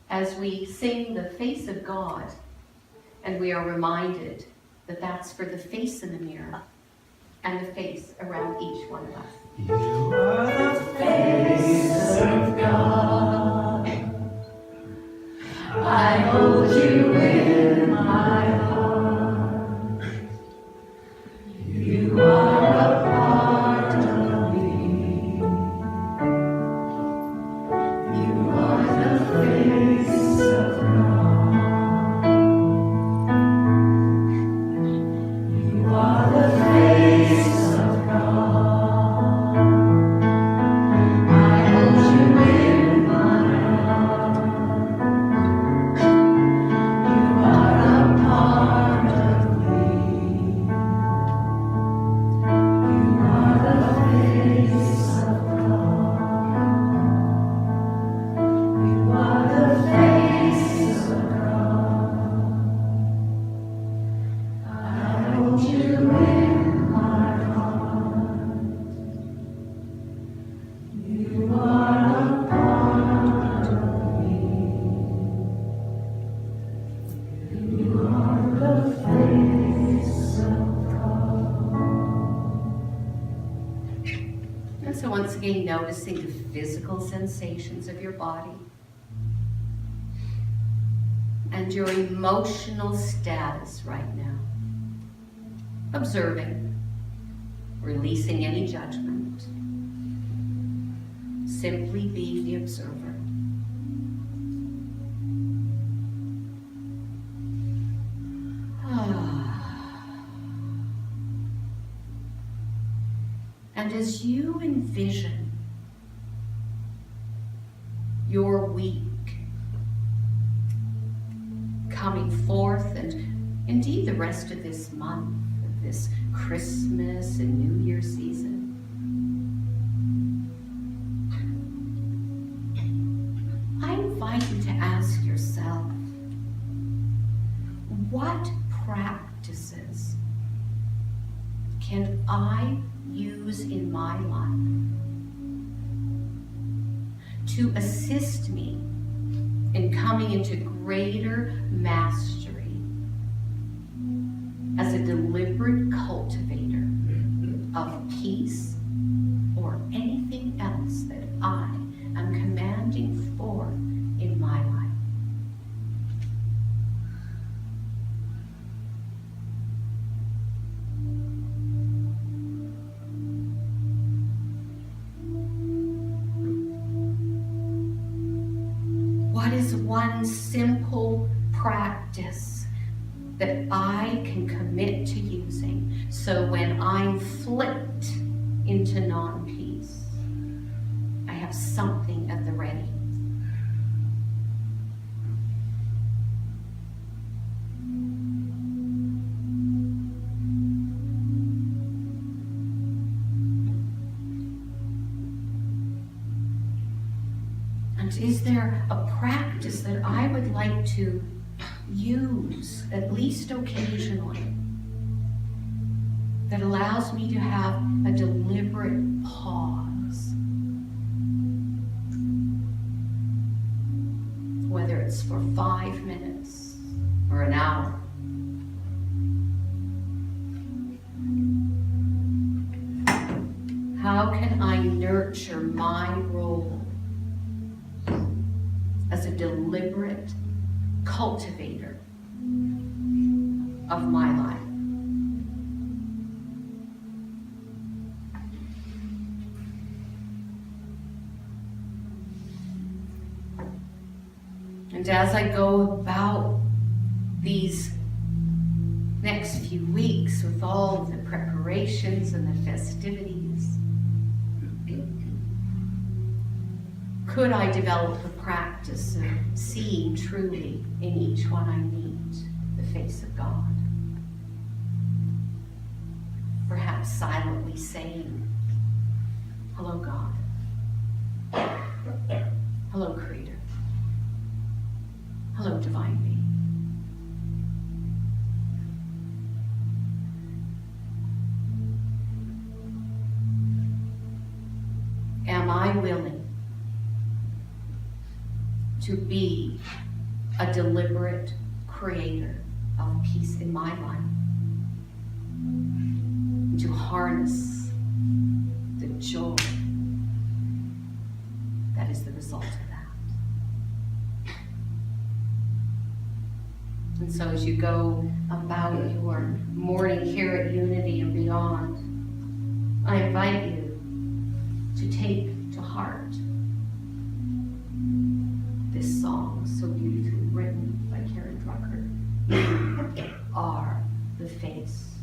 as we sing the face of God, and we are reminded that that's for the face in the mirror and the face around each one of us. You are the face of God. I hold you in my heart. You are a part of me. You are the face of God. You are the face of God. I hold you in my heart. You are a part of me. You are the face of God. You are the face of God. I hold you in my heart. You are a part of me. You are the face of God. And so once again, noticing the physical sensations of your body and your emotional status right now. Observing, releasing any judgment. Simply be the observer. And as you envision your week coming forth, and indeed the rest of this month, of this Christmas and New Year season, I invite you to ask yourself, what practices can I use in my life to assist me in coming into greater mastery as a deliberate cultivator of peace or anything else that I am commanding forth in my life? What is one simple practice that I can commit to using so when I'm flipped into non-peace, I have something at the ready? And is there a practice that I would like to use, at least occasionally, that allows me to have a deliberate pause? Whether it's for 5 minutes or an hour. How can I nurture my role as a deliberate cultivator of my life? And as I go about these next few weeks with all of the preparations and the festivities, could I develop a practice of seeing truly in each one I meet the face of God? Perhaps silently saying, "Hello, God. Hello, Creator. Hello, Divine Being." Am I willing to be a deliberate creator of peace in my life, and to harness the joy that is the result of that. And so as you go about your morning here at Unity and beyond, I invite you to take to heart this song so beautifully written by Karen Drucker. You are the face